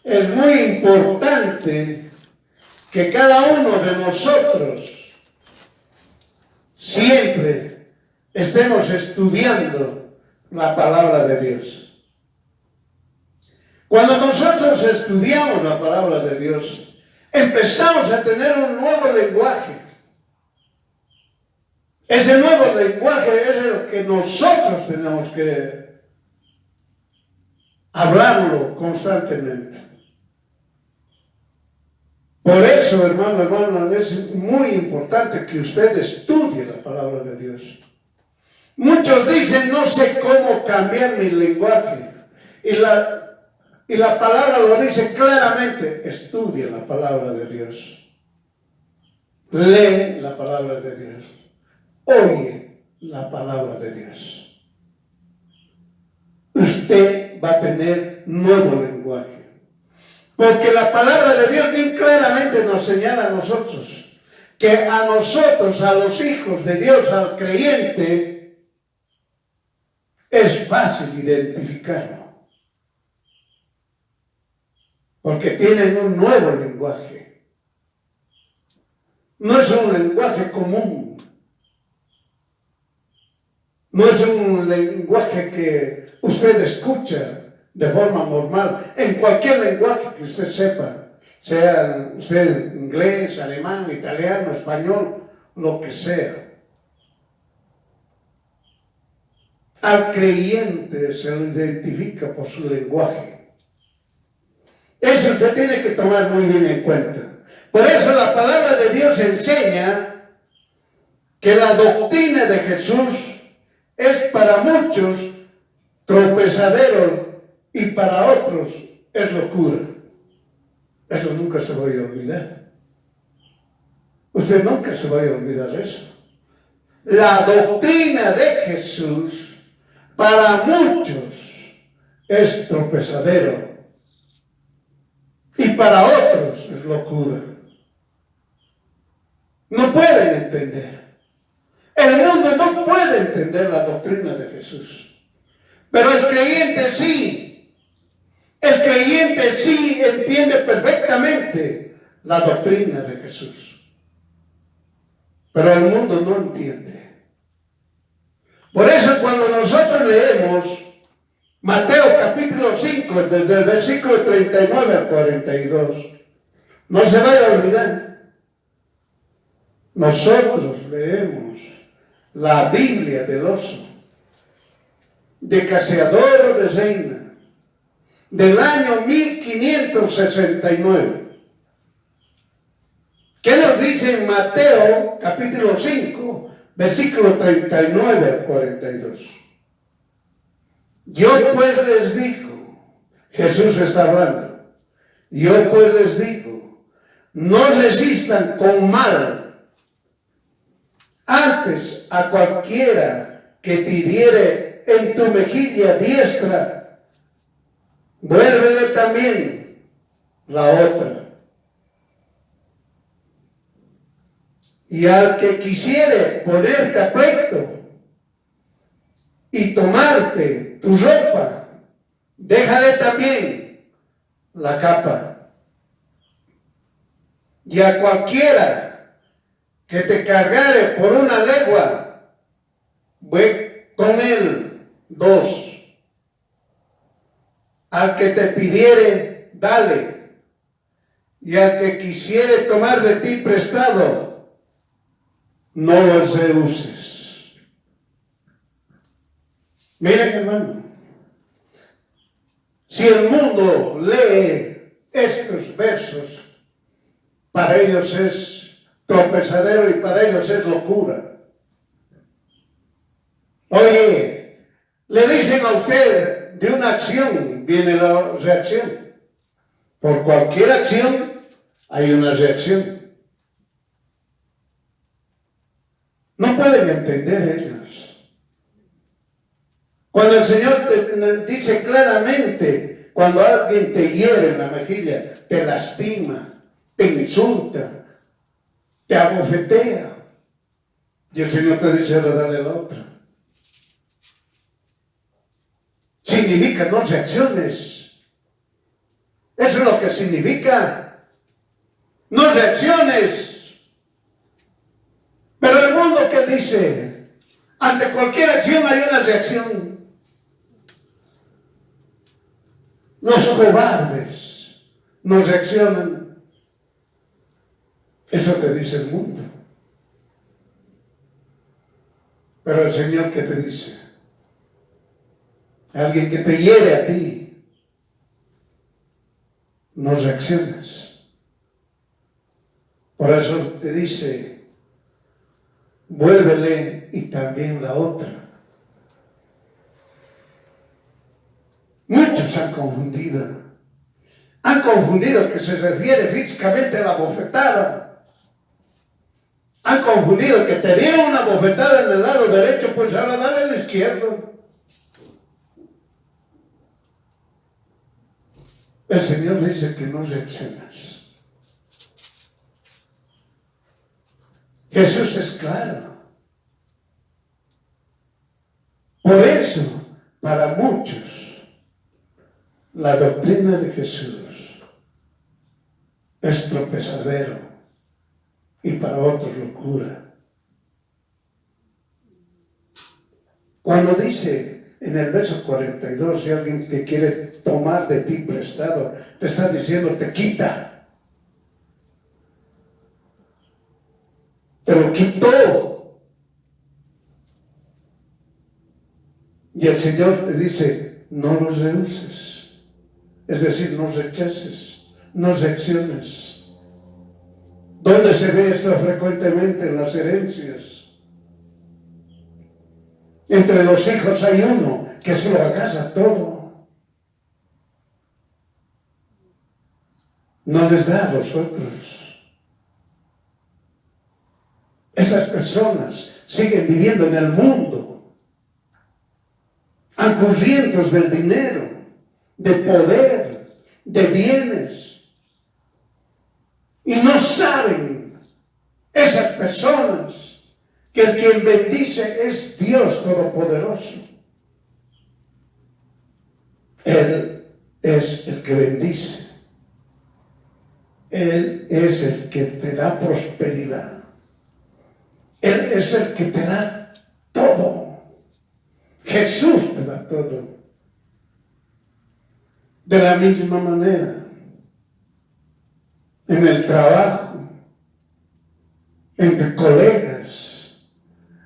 es muy importante que cada uno de nosotros siempre estemos estudiando la palabra de Dios. Cuando nosotros estudiamos la palabra de Dios, empezamos a tener un nuevo lenguaje. Ese nuevo lenguaje es el que nosotros tenemos que hablarlo constantemente. Por eso, hermano, es muy importante que usted estudie la palabra de Dios. Muchos dicen, no sé cómo cambiar mi lenguaje. Y la palabra lo dice claramente, estudia la palabra de Dios. Lee la palabra de Dios. Oye la palabra de Dios. Usted va a tener nuevo lenguaje. Porque la palabra de Dios bien claramente nos señala a nosotros, que a nosotros, a los hijos de Dios, al creyente, es fácil identificarlo. Porque tienen un nuevo lenguaje. No es un lenguaje común. No es un lenguaje que usted escucha de forma normal, en cualquier lenguaje que usted sepa, sea usted inglés, alemán, italiano, español, lo que sea. Al creyente se lo identifica por su lenguaje. Eso se tiene que tomar muy bien en cuenta. Por eso la palabra de Dios enseña que la doctrina de Jesús es para muchos tropezadero y para otros es locura. Eso nunca se va a olvidar. Usted nunca se va a olvidar de eso. La doctrina de Jesús para muchos es tropezadero y para otros es locura. No pueden entender. El mundo no puede entender la doctrina de Jesús. Pero el creyente sí. El creyente sí entiende perfectamente la doctrina de Jesús. Pero el mundo no entiende. Por eso cuando nosotros leemos Mateo capítulo 5, desde el versículo 39 al 42, no se vaya a olvidar. Nosotros leemos la Biblia del oso, de Casiodoro de Reina, del año 1569. ¿Qué nos dice en Mateo capítulo 5, versículo 39 al 42? Yo pues les digo, Jesús está hablando, yo pues les digo, no resistan con mal, antes a cualquiera que te hiriere en tu mejilla diestra, vuélvele también la otra. Y al que quisiere ponerte a pleito y tomarte tu ropa, déjale también la capa. Y a cualquiera que te cargare por una legua, ve con él 2. Al que te pidiere, dale. Y al que quisiere tomar de ti prestado, no lo rehuses. Miren, hermano, si el mundo lee estos versos, para ellos es tropezadero y para ellos es locura. Oye, le dicen a usted de una acción viene la reacción. Por cualquier acción hay una reacción. No pueden entender ellos. Cuando el Señor te dice claramente, cuando alguien te hiere en la mejilla, te lastima, te insulta, te abofetea, y el Señor te dice, ahora dale la otra. Significa no reacciones. Eso es lo que significa. No reacciones. Pero el mundo que dice, ante cualquier acción hay una reacción. Los cobardes no reaccionan. Eso te dice el mundo. Pero el Señor, ¿qué te dice? Alguien que te hiere a ti, no reaccionas. Por eso te dice, vuélvele y también la otra. Muchos han confundido. Han confundido que se refiere físicamente a la bofetada. Han confundido que te dieron una bofetada en el lado derecho, pues ahora dale al izquierdo. El Señor dice que no reaccionas. Jesús es claro. Por eso, para muchos, la doctrina de Jesús es tropezadero y para otros locura. Cuando dice en el verso 42, si alguien que quiere tomar de ti prestado, te está diciendo, te quita. Te lo quitó. Y el Señor te dice, no los rehuses. Es decir, no rechaces, no reacciones. ¿Dónde se ve esto frecuentemente? En las herencias. Entre los hijos hay uno que se lo agarra todo. No les da a los otros. Esas personas siguen viviendo en el mundo, hambrientos del dinero, de poder, de bienes. Y no saben esas personas que el quien bendice es Dios Todopoderoso. Él es el que bendice. Él es el que te da prosperidad. Él es el que te da todo. Jesús te da todo. De la misma manera, en el trabajo, entre colegas,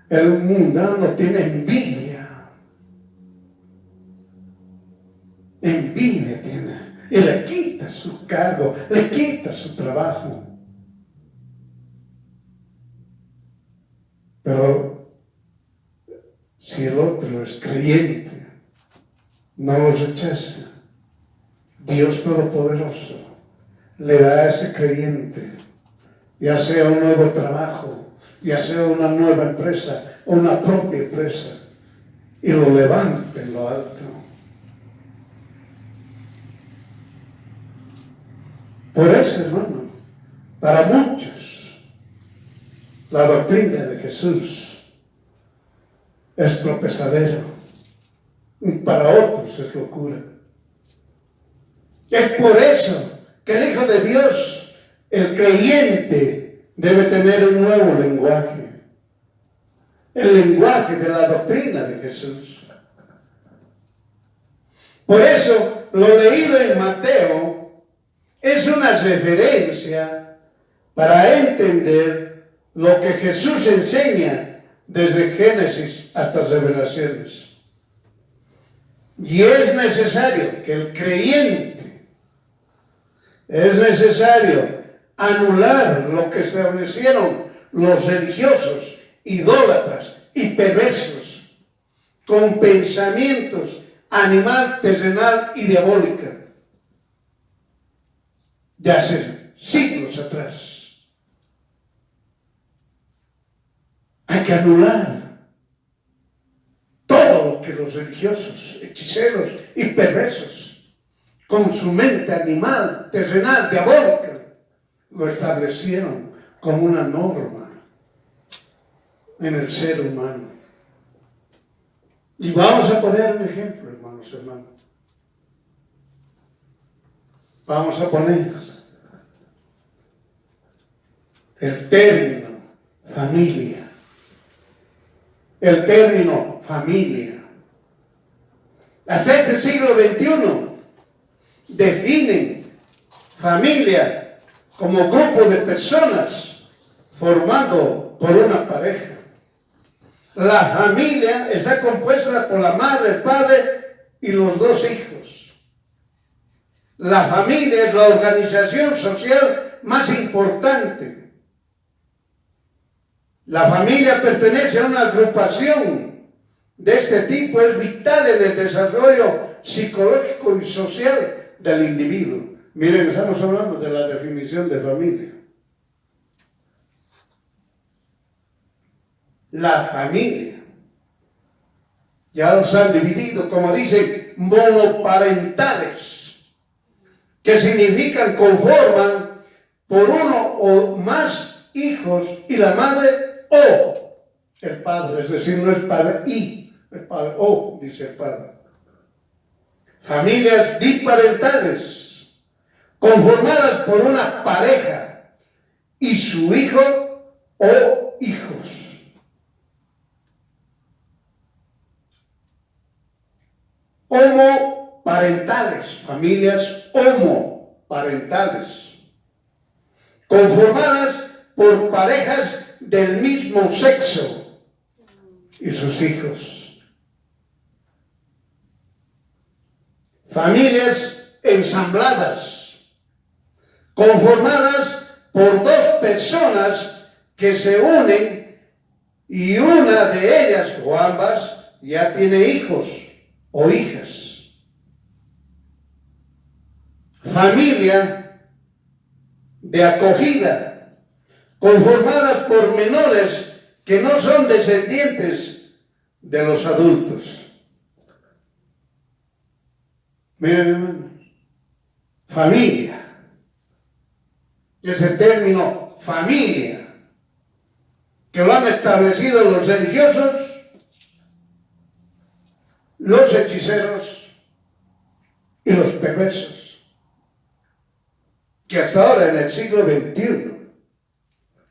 el mundano tiene envidia. Envidia tiene. Y le quita su cargo, le quita su trabajo. Pero si el otro es creyente, no lo rechaza. Dios Todopoderoso le da a ese creyente, ya sea un nuevo trabajo, ya sea una nueva empresa o una propia empresa, y lo levanta en lo alto. Por eso, hermano, para muchos, la doctrina de Jesús es tropezadero, para otros es locura. Es por eso que el Hijo de Dios, el creyente, debe tener un nuevo lenguaje. El lenguaje de la doctrina de Jesús. Por eso, lo leído en Mateo es una referencia para entender lo que Jesús enseña desde Génesis hasta Revelaciones. Y es necesario que el creyente, es necesario anular lo que establecieron los religiosos, idólatras y perversos, con pensamientos animal, terrenal y diabólica, de hace siglos atrás. Hay que anular todo lo que los religiosos, hechiceros y perversos, con su mente animal, terrenal, diabólica, lo establecieron como una norma en el ser humano. Y vamos a poner un ejemplo, hermanos. vamos a poner el término familia. El término familia. Hasta el siglo XXI definen familia como grupo de personas formado por una pareja. La familia está compuesta por la madre, el padre y los dos hijos. La familia es la organización social más importante. La familia pertenece a una agrupación de este tipo, es vital en el desarrollo psicológico y social del individuo. Miren, estamos hablando de la definición de familia. La familia. Ya los han dividido, como dicen, monoparentales, que significan, conforman por uno o más hijos y la madre o el padre, es decir, no es padre y, el padre o, dice el padre. Familias biparentales, conformadas por una pareja y su hijo o hijos. Homoparentales, familias homoparentales, conformadas por parejas del mismo sexo y sus hijos. Familias ensambladas, conformadas por dos personas que se unen y una de ellas o ambas ya tiene hijos o hijas. Familia de acogida, conformadas por menores que no son descendientes de los adultos. Miren, hermanos, familia, ese término familia, que lo han establecido los religiosos, los hechiceros y los perversos, que hasta ahora en el siglo XXI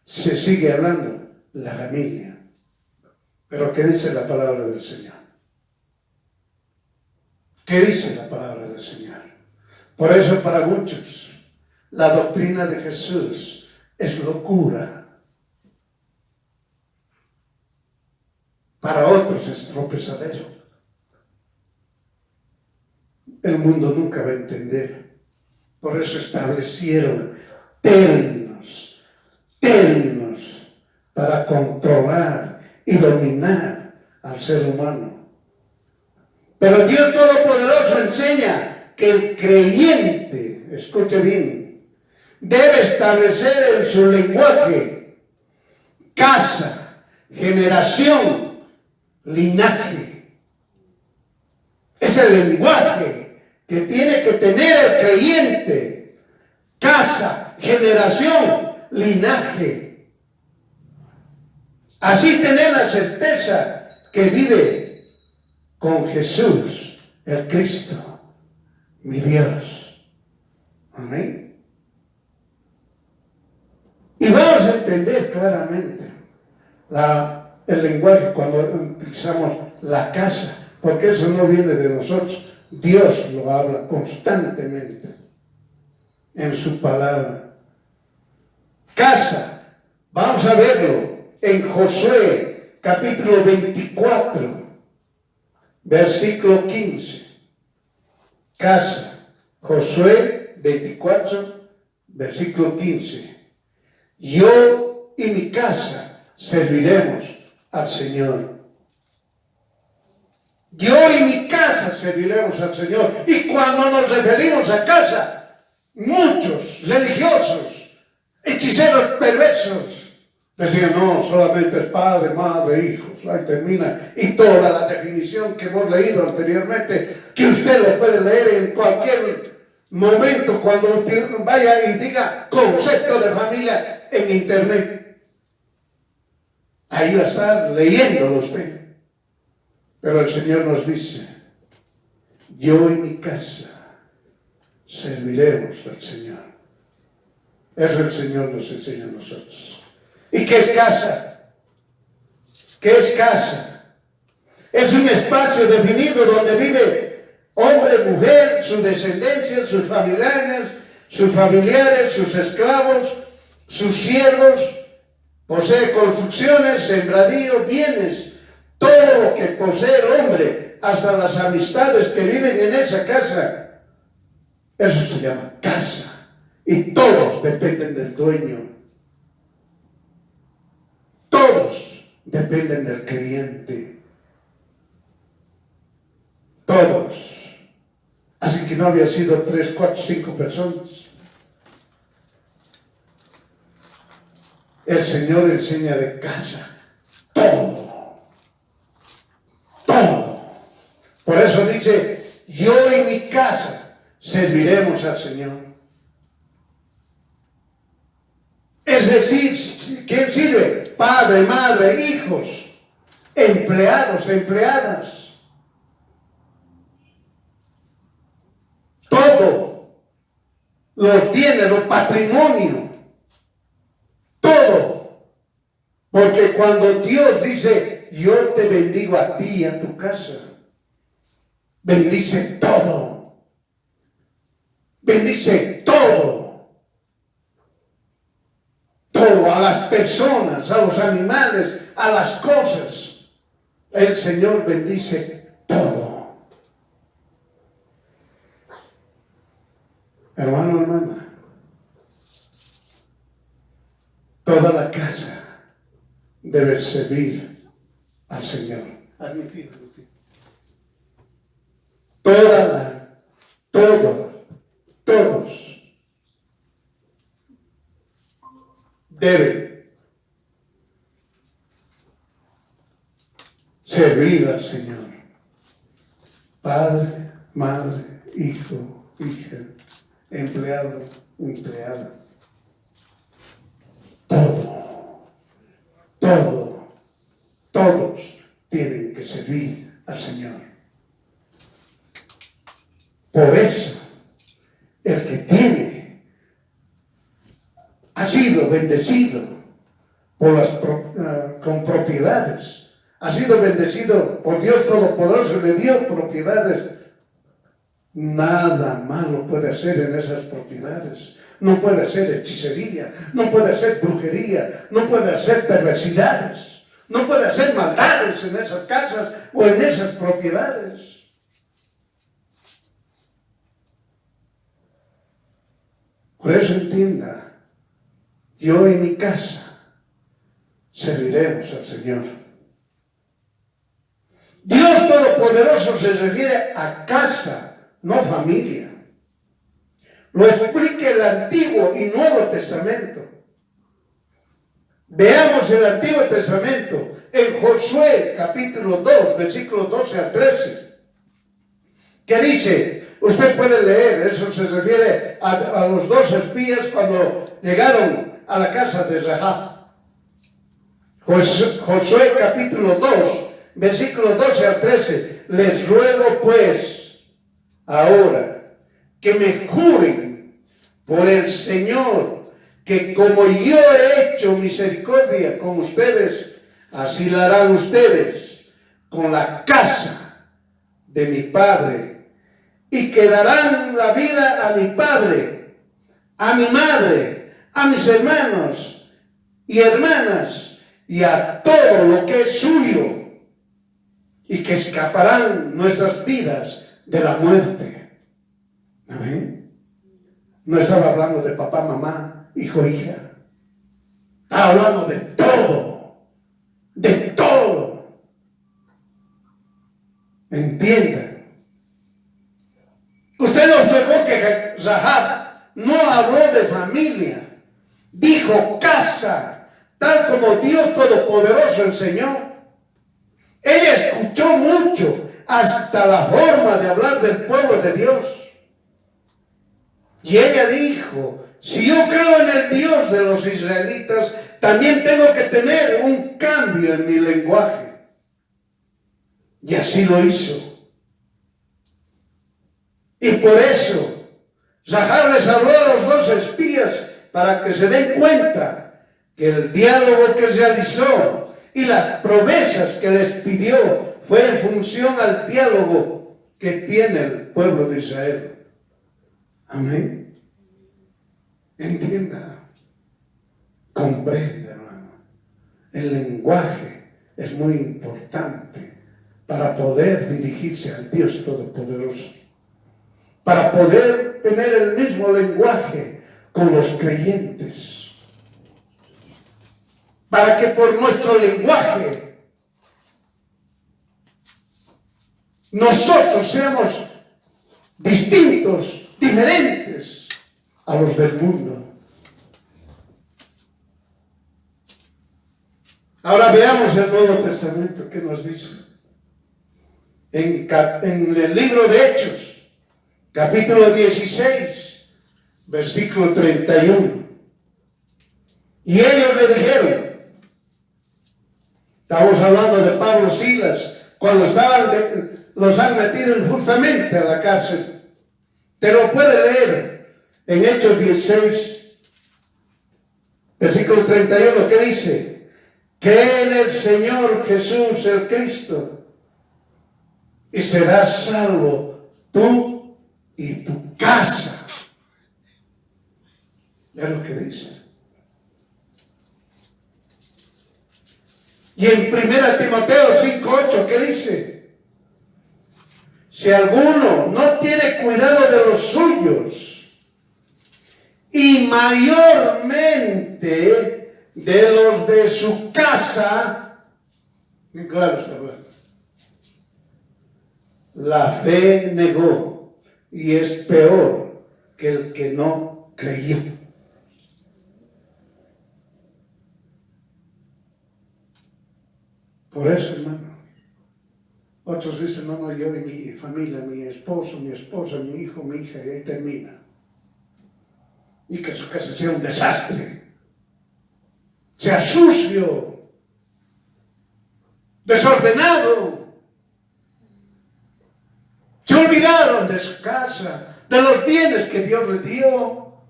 se sigue hablando la familia. Pero ¿qué dice la palabra del Señor? ¿Qué dice la palabra del Señor? Por eso para muchos la doctrina de Jesús es locura. Para otros es tropezadero. El mundo nunca va a entender. Por eso establecieron términos para controlar y dominar al ser humano. Pero Dios Todopoderoso enseña que el creyente, escuche bien, debe establecer en su lenguaje casa, generación, linaje. Es el lenguaje que tiene que tener el creyente: casa, generación, linaje. Así tener la certeza que vive con Jesús, el Cristo, mi Dios. Amén. Y vamos a entender claramente el lenguaje cuando utilizamos la casa, porque eso no viene de nosotros. Dios lo habla constantemente en su palabra. Casa, vamos a verlo en Josué capítulo 24, versículo 15. Casa, Josué 24, versículo 15. Yo y mi casa serviremos al Señor. Yo y mi casa serviremos al Señor. Y cuando nos referimos a casa, muchos religiosos, hechiceros perversos, decían: no, solamente es padre, madre, hijos. Ahí termina. Y toda la definición que hemos leído anteriormente, que usted lo puede leer en cualquier momento cuando usted vaya y diga concepto de familia en internet. Ahí va a estar leyéndolo usted. Pero el Señor nos dice: yo y mi casa serviremos al Señor. Eso el Señor nos enseña a nosotros. ¿Y qué es casa? ¿Qué es casa? Es un espacio definido donde vive hombre, mujer, su descendencia, sus familiares, sus esclavos, sus siervos. Posee construcciones, sembradíos, bienes, todo lo que posee el hombre, hasta las amistades que viven en esa casa. Eso se llama casa. Y todos dependen del dueño. Todos dependen del creyente. Todos. Así que no había sido 3, 4, 5 personas. El Señor enseña de casa. Todo. Todo. Por eso dice, yo y mi casa serviremos al Señor. Es decir, ¿quién sirve? Padre, madre, hijos, empleados, empleadas. Todo. Los bienes, los patrimonios. Todo. Porque cuando Dios dice, yo te bendigo a ti y a tu casa, bendice todo. Bendice todo. Todo, a las personas, a los animales, a las cosas. El Señor bendice todo. Hermano, hermana, toda la casa debe servir al Señor. Admitido. Todos deben servir al Señor. Padre, madre, hijo, hija, empleado, empleada. Todos tienen que servir al Señor. Por eso, el que ha sido bendecido con propiedades, ha sido bendecido por Dios Todopoderoso, le dio propiedades. Nada malo puede hacer en esas propiedades. No puede hacer hechicería, no puede hacer brujería, no puede hacer perversidades, no puede hacer maldades en esas casas o en esas propiedades. Por eso entienda, yo y mi casa serviremos al Señor. Dios Todopoderoso se refiere a casa, no familia. Lo explica el Antiguo y Nuevo Testamento. Veamos el Antiguo Testamento en Josué capítulo 2, versículos 12 al 13, que dice, usted puede leer, eso se refiere a los 2 espías cuando llegaron a la casa de Rahab. Josué capítulo 2, versículos 12 al 13, les ruego pues ahora que me juren por el Señor que como yo he hecho misericordia con ustedes, así la harán ustedes con la casa de mi padre, y que darán la vida a mi padre, a mi madre, a mis hermanos y hermanas, y a todo lo que es suyo, y que escaparán nuestras vidas de la muerte. Amén. No estaba hablando de papá, mamá, hijo, hija. Estaba hablando de todo. De todo. ¿Entiendan? Usted observó que Rahab no habló de familia. Dijo casa, tal como Dios Todopoderoso enseñó. Ella escuchó mucho, hasta la forma de hablar del pueblo de Dios. Y ella dijo, si yo creo en el Dios de los israelitas, también tengo que tener un cambio en mi lenguaje. Y así lo hizo. Y por eso Zachar les habló a los dos espías para que se den cuenta que el diálogo que realizó y las promesas que les pidió fue en función al diálogo que tiene el pueblo de Israel. Amén. Entienda, comprenda, hermano. El lenguaje es muy importante para poder dirigirse al Dios Todopoderoso, para poder tener el mismo lenguaje con los creyentes, para que por nuestro lenguaje nosotros seamos distintos, diferentes a los del mundo. Ahora veamos el Nuevo Testamento, ¿qué nos dice? En el libro de Hechos, capítulo 16, versículo 31. Y ellos le dijeron, estamos hablando de Pablo y Silas, cuando los han metido injustamente a la cárcel. Te lo puede leer en Hechos 16, versículo 31, ¿qué dice? Cree en el Señor Jesús el Cristo y serás salvo tú y tu casa. Es lo que dice. Y en 1 Timoteo 5:8, ¿qué dice? Si alguno no tiene cuidado de los suyos, y mayormente de los de su casa, claro está hablando, la fe negó y es peor que el que no creyó. Por eso, hermano, otros dicen, no, yo y mi familia, mi esposo, mi esposa, mi hijo, mi hija, y ahí termina. Y que su casa sea un desastre, sea sucio, desordenado. Se olvidaron de su casa, de los bienes que Dios les dio.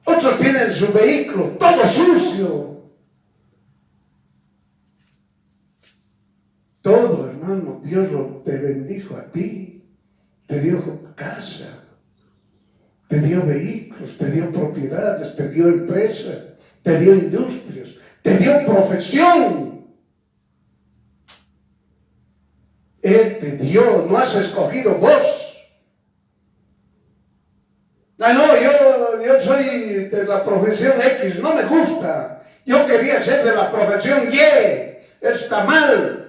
Otros tienen su vehículo todo sucio. Todo, hermano, Dios te bendijo a ti, te dio casa, te dio vehículos, te dio propiedades, te dio empresas, te dio industrias, te dio profesión. Él te dio, no has escogido vos. Ah, no, yo soy de la profesión X, no me gusta. Yo quería ser de la profesión Y, está mal.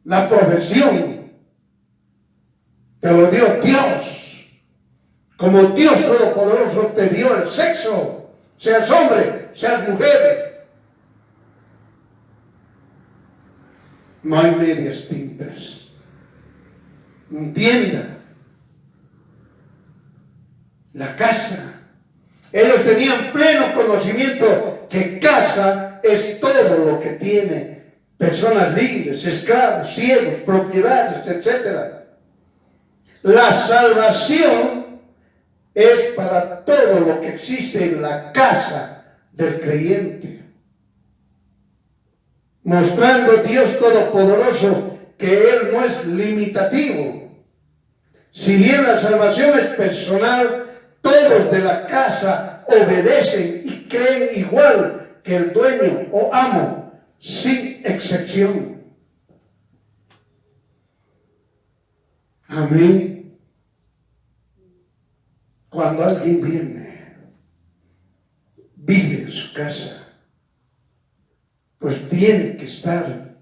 La profesión te lo dio Dios. Como Dios Todopoderoso te dio el sexo, seas hombre, seas mujer. No hay medias tintas. Entienda. La casa. Ellos tenían pleno conocimiento que casa es todo lo que tiene personas libres, esclavos, ciegos, propiedades, etc. La salvación es para todo lo que existe en la casa del creyente, mostrando Dios Todopoderoso que Él no es limitativo. Si bien la salvación es personal, todos de la casa obedecen y creen igual que el dueño o amo, sin excepción. Amén. Cuando alguien vive en su casa, pues tiene que estar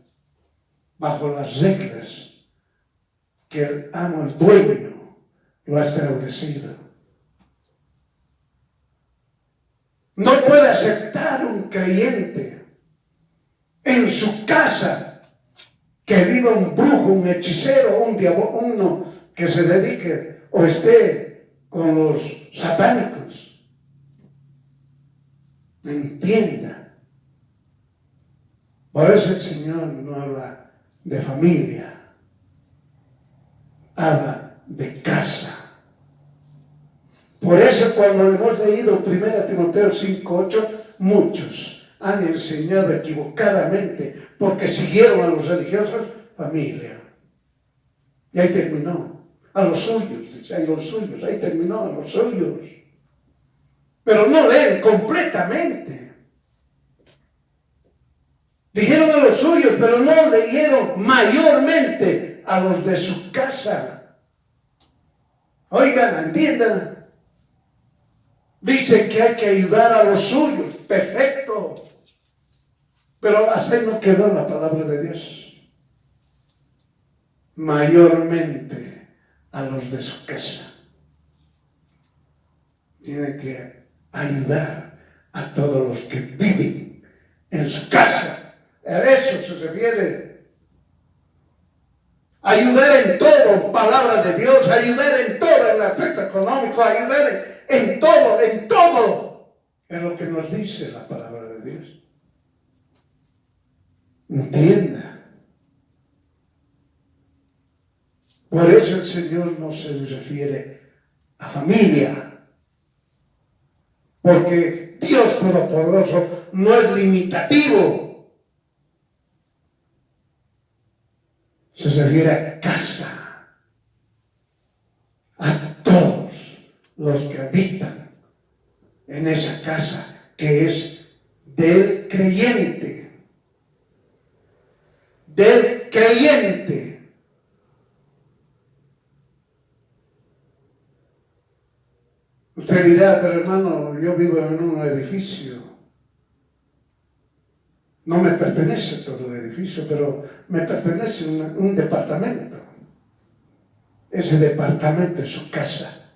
bajo las reglas que el amo, el dueño, lo ha establecido. No puede aceptar un creyente en su casa que viva un brujo, un hechicero, un diablo, uno que se dedique o esté con los satánicos. Entienda. Por eso el Señor no habla de familia, habla de casa. Por eso cuando hemos leído 1 Timoteo 5:8, muchos han enseñado equivocadamente porque siguieron a los religiosos, familia. Y ahí terminó. A los suyos, dice, a los suyos, ahí terminó, a los suyos. Pero no leen completamente. Dijeron a los suyos, pero no leyeron mayormente a los de su casa. Oigan, entiendan. Dicen que hay que ayudar a los suyos, perfecto. Pero así no quedó la palabra de Dios. Mayormente a los de su casa. Tiene que ayudar a todos los que viven en su casa. A eso se refiere. Ayudar en todo, palabra de Dios, ayudar en todo, en el aspecto económico, ayudar en todo, en todo. Es lo que nos dice la palabra de Dios. Entienda. Por eso el Señor no se refiere a familia. Porque Dios Todopoderoso no es limitativo. Se refiere a casa. A todos los que habitan en esa casa que es del creyente. Del creyente. Usted dirá, pero hermano, yo vivo en un edificio. No me pertenece todo el edificio, pero me pertenece un departamento. Ese departamento es su casa.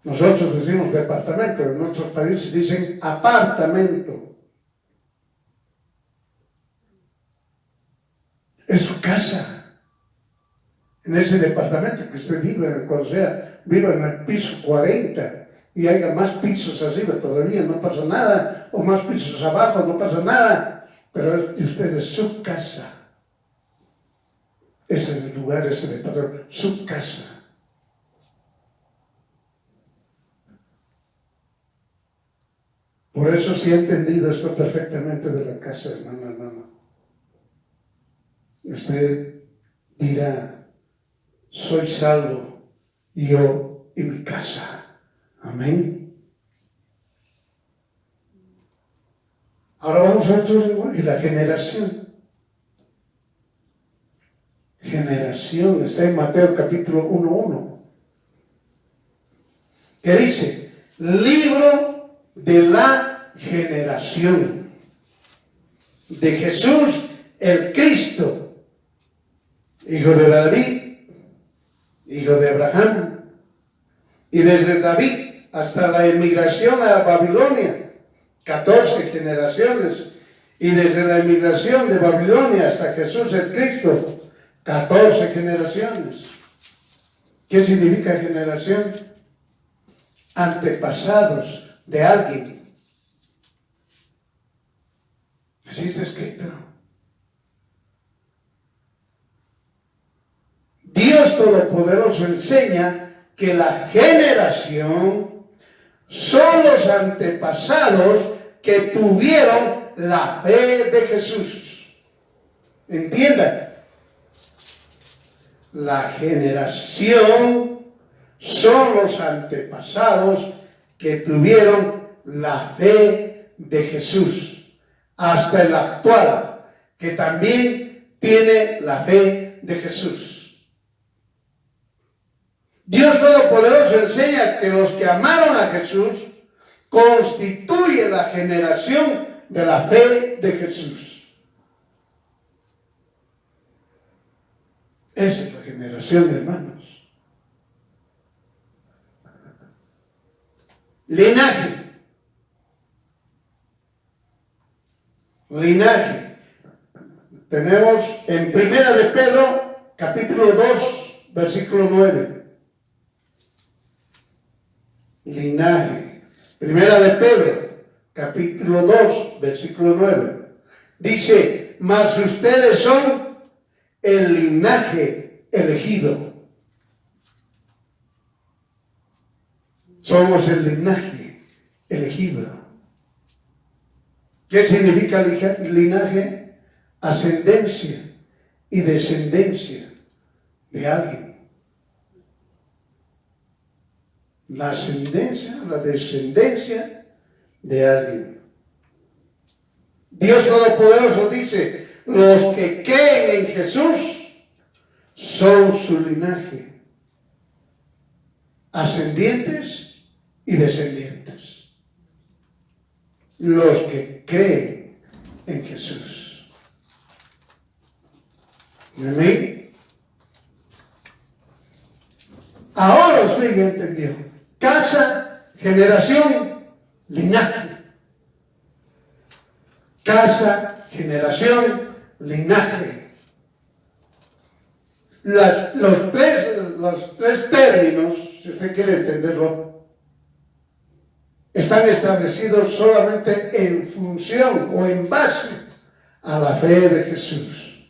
Nosotros decimos departamento, en otros países dicen apartamento. Es su casa. En ese departamento que usted vive, cuando sea, viva en el piso 40 y haya más pisos arriba todavía, no pasa nada, o más pisos abajo, no pasa nada, pero es de ustedes su casa. Ese es el lugar, ese departamento, su casa. Por eso sí he entendido esto perfectamente de la casa, hermano. Usted dirá, soy salvo, yo y mi casa. Amén. Ahora vamos a otro lenguaje, la generación. Generación, está en Mateo capítulo 1:1. Que dice, libro de la generación de Jesús el Cristo, hijo de David, hijo de Abraham, y desde David hasta la emigración a Babilonia, 14 generaciones, y desde la emigración de Babilonia hasta Jesús el Cristo, 14 generaciones. ¿Qué significa generación? Antepasados de alguien. Así está escrito. Dios Todopoderoso enseña que la generación son los antepasados que tuvieron la fe de Jesús. ¿Entiendan? La generación son los antepasados que tuvieron la fe de Jesús, hasta el actual, que también tiene la fe de Jesús. Dios Todopoderoso enseña que los que amaron a Jesús constituyen la generación de la fe de Jesús. Esa es la generación, hermanos. Linaje. Linaje. Tenemos en 1 de Pedro, capítulo 2, versículo 9. Linaje. 1 de Pedro, capítulo 2, versículo 9. Dice, mas ustedes son el linaje elegido. Somos el linaje elegido. ¿Qué significa linaje? Ascendencia y descendencia de alguien. La ascendencia, la descendencia de alguien. Dios Todopoderoso dice, los que creen en Jesús son su linaje, ascendientes y descendientes. Los que creen en Jesús. ¿Amén? Ahora usted ya entendió. Casa, generación, linaje. Casa, generación, linaje. Los tres términos, si usted quiere entenderlo, están establecidos solamente en función o en base a la fe de Jesús.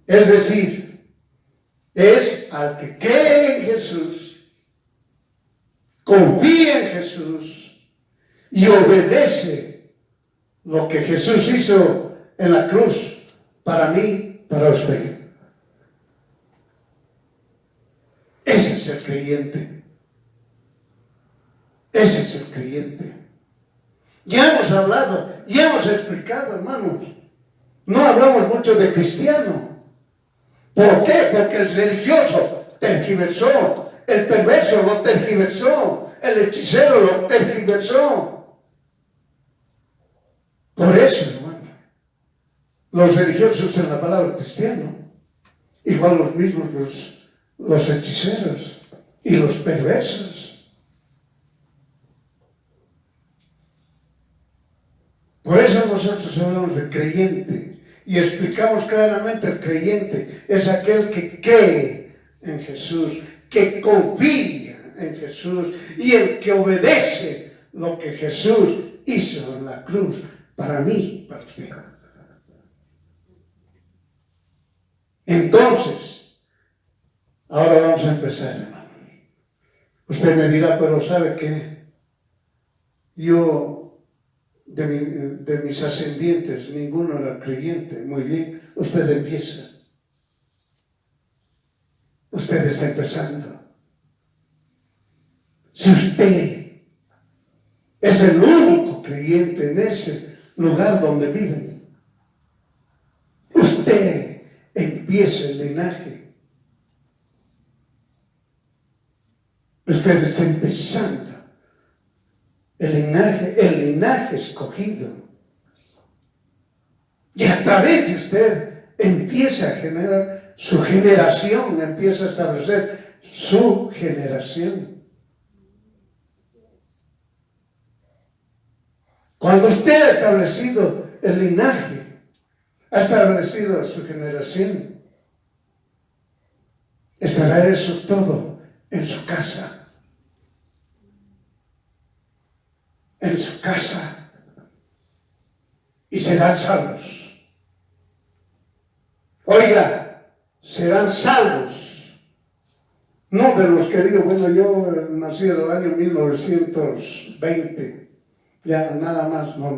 Es decir, es al que cree en Jesús, confía en Jesús y obedece lo que Jesús hizo en la cruz para mí, para usted. Ese es el creyente. Ese es el creyente. Ya hemos hablado, ya hemos explicado, hermanos. No hablamos mucho de cristiano. ¿Por qué? Porque el religioso tergiversó, el perverso lo tergiversó, el hechicero lo tergiversó. Por eso, hermano, los religiosos usan la palabra cristiano, igual los mismos los hechiceros y los perversos. Por eso nosotros hablamos de creyente y explicamos claramente: el creyente es aquel que cree en Jesús, que confía en Jesús y el que obedece lo que Jesús hizo en la cruz para mí, para usted. Entonces, ahora vamos a empezar, hermano. Usted me dirá, pero ¿sabe qué? Yo, de mis ascendientes, ninguno era creyente. Muy bien, usted empieza. Usted está empezando. Si usted es el único creyente en ese lugar donde vive, usted empieza el linaje. Usted está empezando el linaje escogido. Y a través de usted empieza a generar su generación, empieza a establecer su generación. Cuando usted ha establecido el linaje, ha establecido su generación, estará eso todo en su casa. En su casa, y serán salvos. Oiga, serán salvos. No de los que digo, bueno, yo nací en el año 1920, ya nada más. No.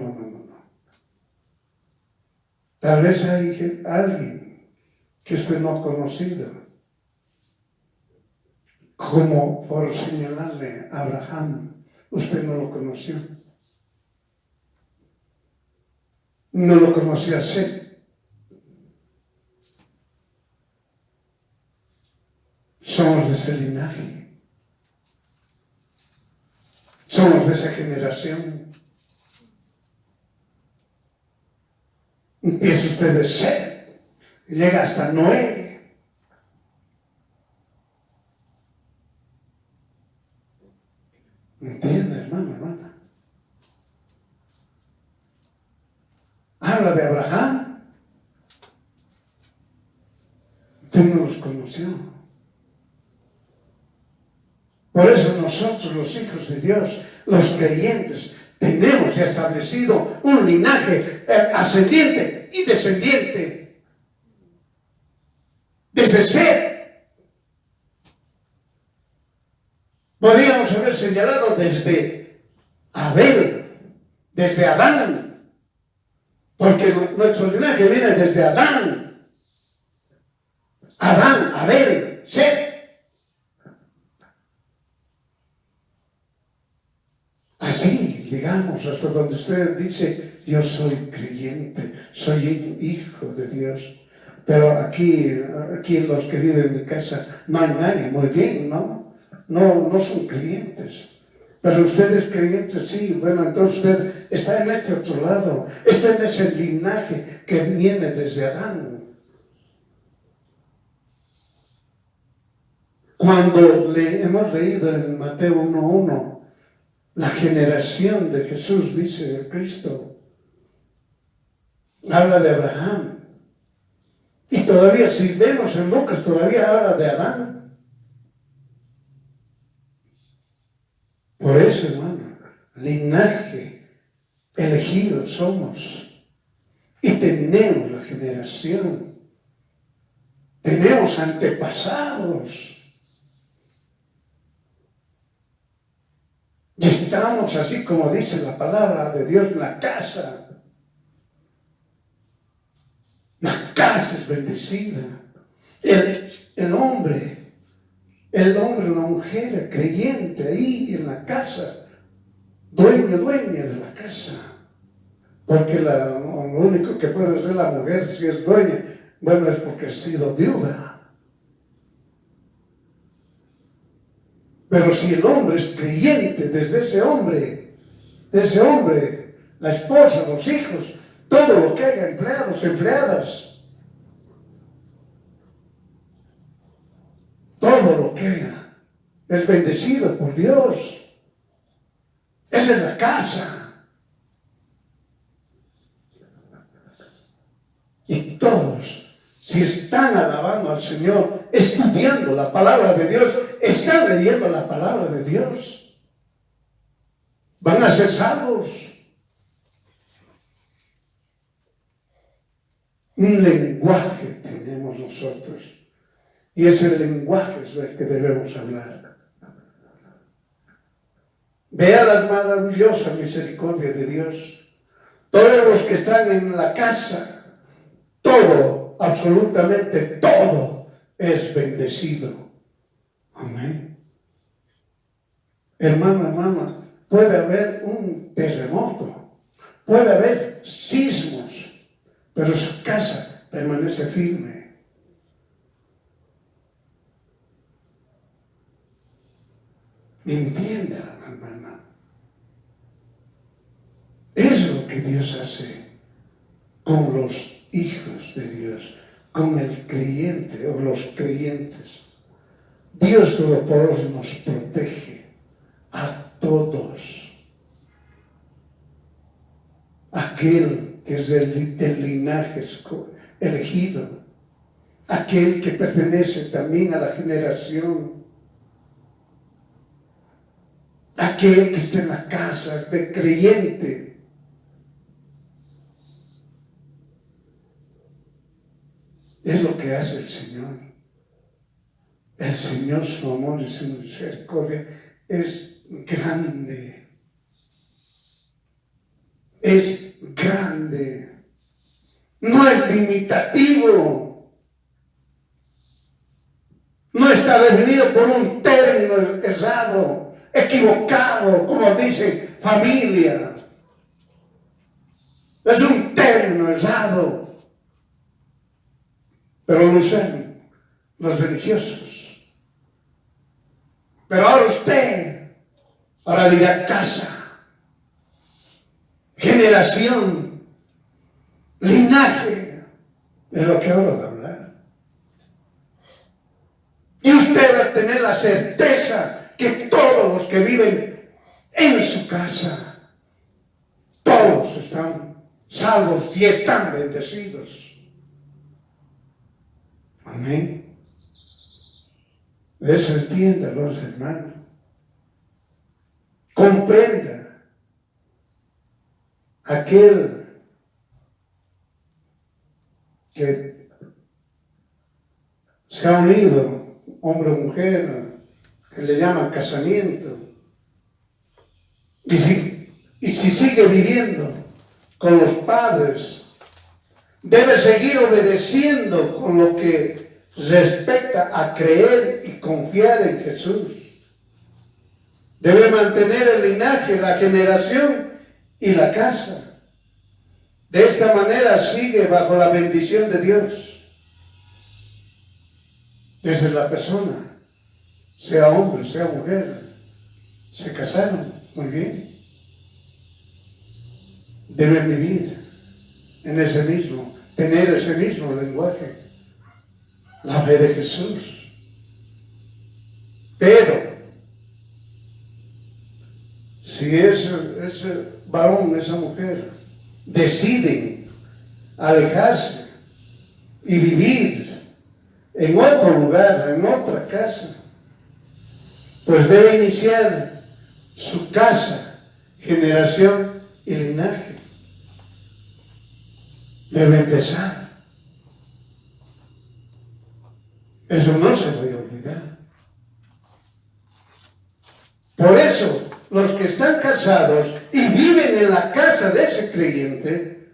Tal vez hay alguien que usted no ha conocido, como por señalarle a Abraham. Usted no lo conoció. No lo conocía Seth. Somos de ese linaje. Somos de esa generación. Empieza usted de Seth. Llega hasta Noé. ¿Entiende, hermano, hermana? Habla de Abraham. Usted no los conoció. Por eso nosotros, los hijos de Dios, los creyentes, tenemos ya establecido un linaje ascendiente y descendiente. Desde Set podríamos haber señalado desde Abel, desde Adán, porque nuestro linaje viene desde Adán, Abel, Set. Así llegamos hasta donde usted dice, yo soy creyente, soy hijo de Dios. Pero aquí los que viven en mi casa, no hay nadie. Muy bien, ¿no? No son creyentes. Pero usted es creyente, sí. Bueno, entonces usted está en este otro lado. Está en ese linaje que viene desde Adán. Cuando hemos leído en Mateo 1:1, la generación de Jesús, dice el Cristo, habla de Abraham. Y todavía, si vemos en Lucas, todavía habla de Adán. Por eso, hermano, linaje elegido somos. Y tenemos la generación. Tenemos antepasados. Y estamos así como dice la palabra de Dios en la casa. La casa es bendecida. El hombre, una mujer creyente ahí en la casa, dueña de la casa. Porque lo único que puede ser la mujer si es dueña, bueno, es porque ha sido viuda. Pero si el hombre es creyente, desde ese hombre, la esposa, los hijos, todo lo que haya, empleados, empleadas, todo lo que haya, es bendecido por Dios. Es en la casa. Y todos, si están alabando al Señor, estudiando la palabra de Dios, están leyendo la palabra de Dios, van a ser salvos. Un lenguaje tenemos nosotros, y ese lenguaje es el que debemos hablar. Vea las maravillosas misericordias de Dios. Todos los que están en la casa, todo, absolutamente todo, es bendecido. Amén. Hermano, hermana, puede haber un terremoto, puede haber sismos, pero su casa permanece firme. Entienda, hermana. Es lo que Dios hace con los hijos de Dios, con el creyente o los creyentes. Dios Todopoderoso nos protege a todos. Aquel que es del linaje elegido, aquel que pertenece también a la generación, aquel que está en la casa de creyente. Es lo que hace el Señor. El Señor, su amor y su misericordia es grande. Es grande. No es limitativo. No está definido por un término errado, equivocado, como dice familia. Es un término errado. Pero lo usan los religiosos. Pero ahora usted, ahora dirá casa, generación, linaje, es lo que ahora va a hablar. Y usted va a tener la certeza que todos los que viven en su casa, todos están salvos y están bendecidos. Amén. Eso entienda, los hermanos. Comprenda aquel que se ha unido, hombre o mujer, que le llaman casamiento, y si sigue viviendo con los padres, debe seguir obedeciendo con lo que respecta a creer y confiar en Jesús. Debe mantener el linaje, la generación y la casa. De esta manera sigue bajo la bendición de Dios. Esa es la persona, sea hombre, sea mujer, se casaron, muy bien. Deben vivir en ese mismo, tener ese mismo lenguaje, la fe de Jesús. Pero si ese varón, esa mujer, deciden alejarse y vivir en otro lugar, en otra casa, pues debe iniciar su casa, generación y linaje. Debe empezar. Eso no se puede olvidar. Por eso, los que están casados y viven en la casa de ese creyente,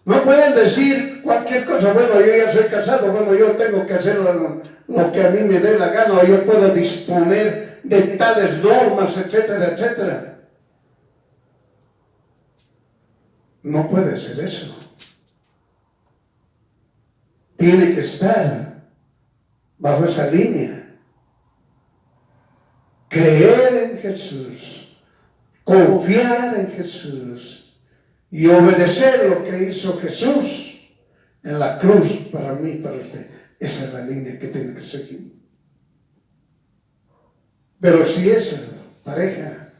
no pueden decir cualquier cosa. Bueno, yo ya soy casado, bueno, yo tengo que hacer lo que a mí me dé la gana, o yo puedo disponer de tales normas, etcétera, etcétera. No puede ser eso. Tiene que estar bajo esa línea. Creer en Jesús, confiar en Jesús y obedecer lo que hizo Jesús en la cruz para mí, para usted. Esa es la línea que tiene que seguir. Pero si esa pareja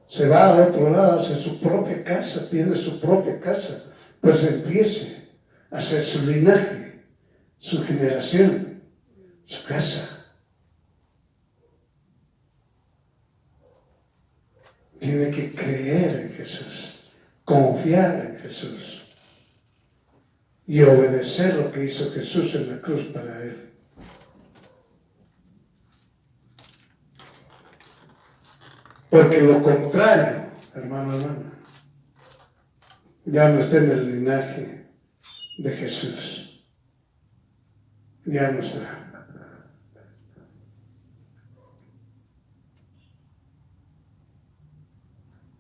se va a otro lado, hace su propia casa, tiene su propia casa, pues empiece a hacer su linaje, su generación, su casa. Tiene que creer en Jesús, confiar en Jesús y obedecer lo que hizo Jesús en la cruz para él. Porque lo contrario, hermano, hermana, ya no está en el linaje de Jesús. Ya no está.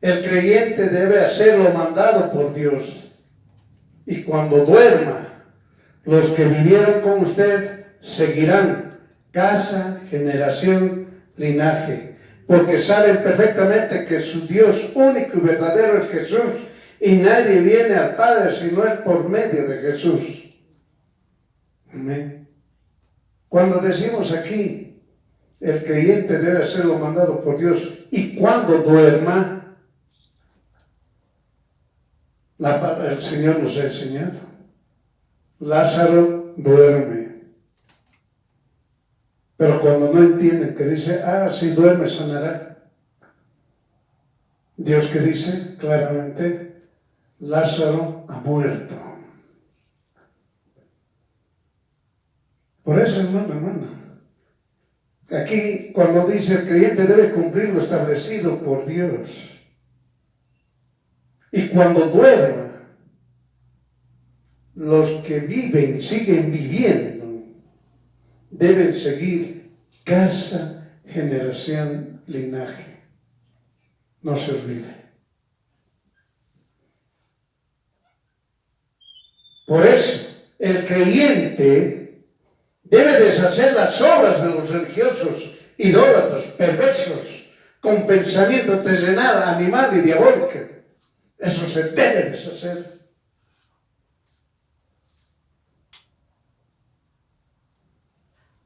El creyente debe hacer lo mandado por Dios. Y cuando duerma, los que vivieron con usted seguirán casa, generación, linaje. Porque saben perfectamente que su Dios único y verdadero es Jesús. Y nadie viene al Padre si no es por medio de Jesús. Amén. Cuando decimos aquí, el creyente debe ser lo mandado por Dios. Y cuando duerma, el Señor nos ha enseñado. Lázaro duerme. Pero cuando no entienden que dice, si duerme sanará. Dios que dice claramente, Lázaro ha muerto. Por eso, hermano, aquí cuando dice el creyente debe cumplir lo establecido por Dios. Y cuando duerma, los que viven, siguen viviendo, deben seguir casa, generación, linaje. No se olvide. Por eso, el creyente debe deshacer las obras de los religiosos, idólatras, perversos, con pensamiento terrenal, animal y diabólico. Eso se debe deshacer.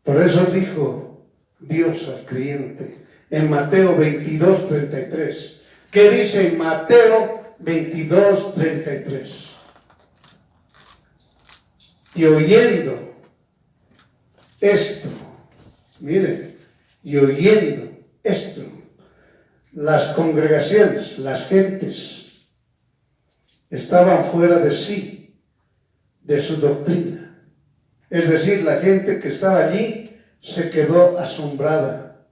Por eso dijo Dios al creyente en Mateo 22:33. ¿Qué dice en Mateo 22:33? Y oyendo esto, miren, y oyendo esto, las congregaciones, las gentes, estaban fuera de sí, de su doctrina. Es decir, la gente que estaba allí se quedó asombrada,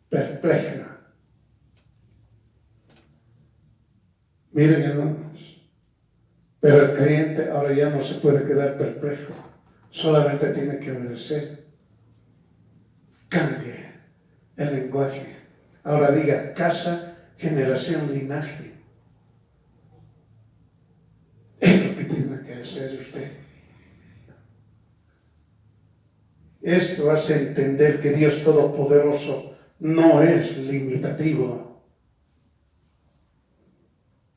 perpleja. Miren, hermanos, pero el creyente ahora ya no se puede quedar perplejo, solamente tiene que obedecer. Cambie el lenguaje. Ahora diga casa, generación, linaje. Es lo que tiene que hacer usted. Esto hace entender que Dios Todopoderoso no es limitativo.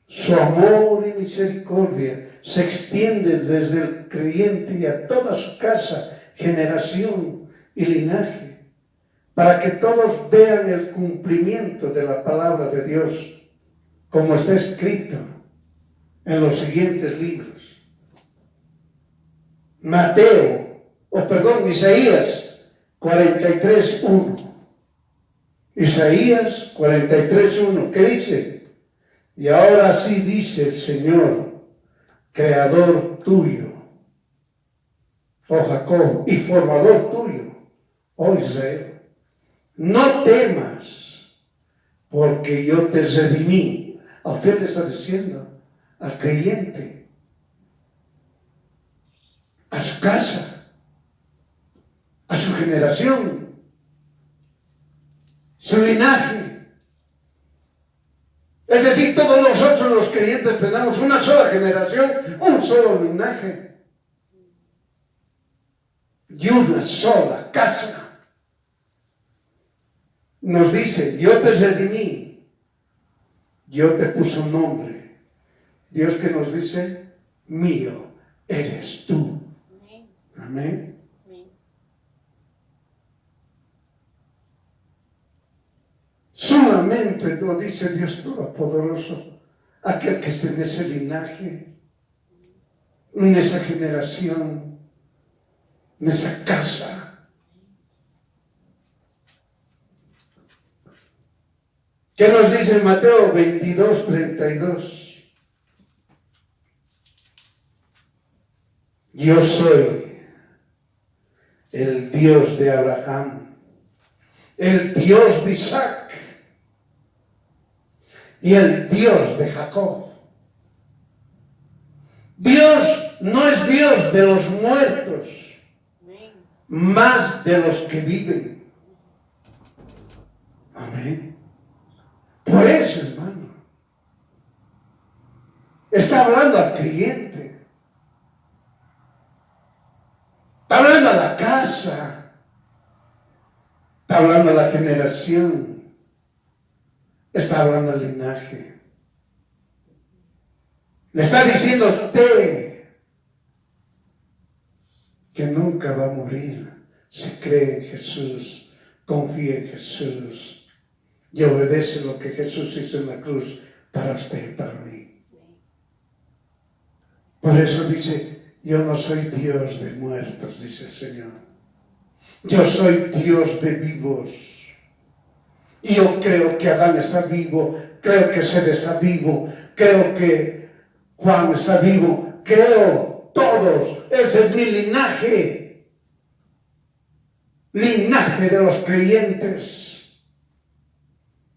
Su amor y misericordia se extiende desde el creyente y a toda su casa, generación y linaje, para que todos vean el cumplimiento de la palabra de Dios, como está escrito en los siguientes libros. Isaías 43:1. Isaías 43:1, ¿qué dice? Y ahora sí dice el Señor, creador tuyo, oh Jacob, y formador tuyo, oh Israel, no temas, porque yo te redimí. A usted le está diciendo, al creyente, a su casa, a su generación, su linaje. Es decir, todos nosotros los creyentes tenemos una sola generación, un solo linaje y una sola casa. Nos dice, yo te redimí, yo te puse un nombre. Dios que nos dice, mío eres tú. Amén. Solamente lo dice Dios Todopoderoso, aquel que esté en ese linaje, en esa generación, en esa casa. ¿Qué nos dice en Mateo 22:32? Yo soy el Dios de Abraham, el Dios de Isaac y el Dios de Jacob. Dios no es Dios de los muertos, más de los que viven. Amén. Por eso, hermano, está hablando al creyente, está hablando a la casa, está hablando a la generación, está hablando al linaje. Le está diciendo a usted que nunca va a morir si cree en Jesús, confía en Jesús y obedece lo que Jesús hizo en la cruz para usted y para mí. Por eso dice, yo no soy Dios de muertos, dice el Señor. Yo soy Dios de vivos. Y yo creo que Adán está vivo, creo que Sed está vivo, creo que Juan está vivo, creo todos. Ese es mi linaje, linaje de los creyentes,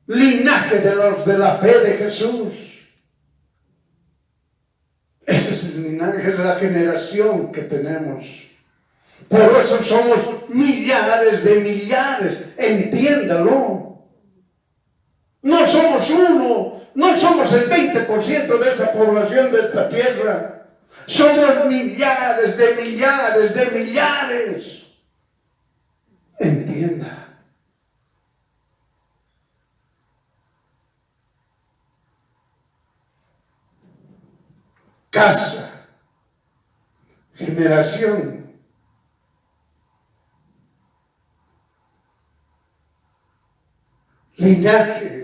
linaje de los de la fe de Jesús. Ese es el linaje de la generación que tenemos. Por eso somos millares de millares, entiéndalo. No somos uno, no somos el 20% de esa población de esta tierra. Somos millares de millares de millares. Entienda. Casa, generación, linaje.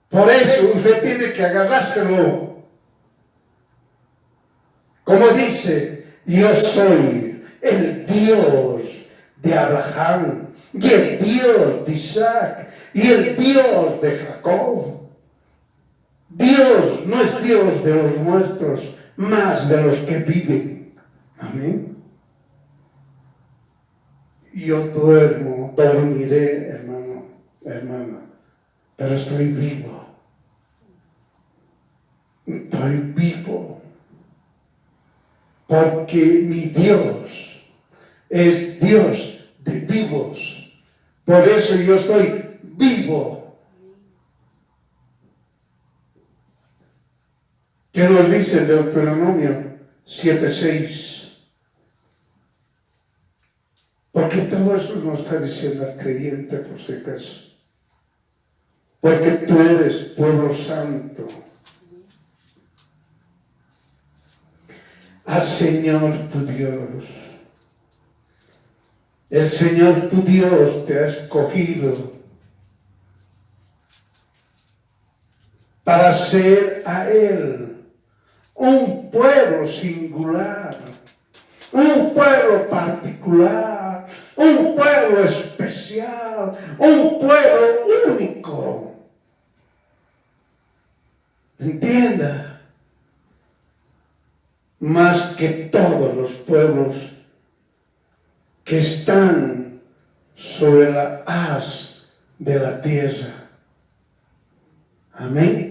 Por eso usted tiene que agarrárselo. Como dice, yo soy el Dios de Abraham, y el Dios de Isaac y el Dios de Jacob. Dios no es Dios de los muertos, más de los que viven. Amén. Yo dormiré, hermano, hermana, pero estoy vivo. Estoy vivo. Porque mi Dios es Dios de vivos. Por eso yo estoy vivo. ¿Qué nos dice Deuteronomio 7:6? Porque todo eso nos está diciendo al creyente, por si acaso. Porque tú eres pueblo santo. Al Señor tu Dios. El Señor tu Dios te ha escogido para ser a Él un pueblo singular, un pueblo particular, un pueblo especial, un pueblo único. Entienda. Más que todos los pueblos que están sobre la haz de la tierra. Amén.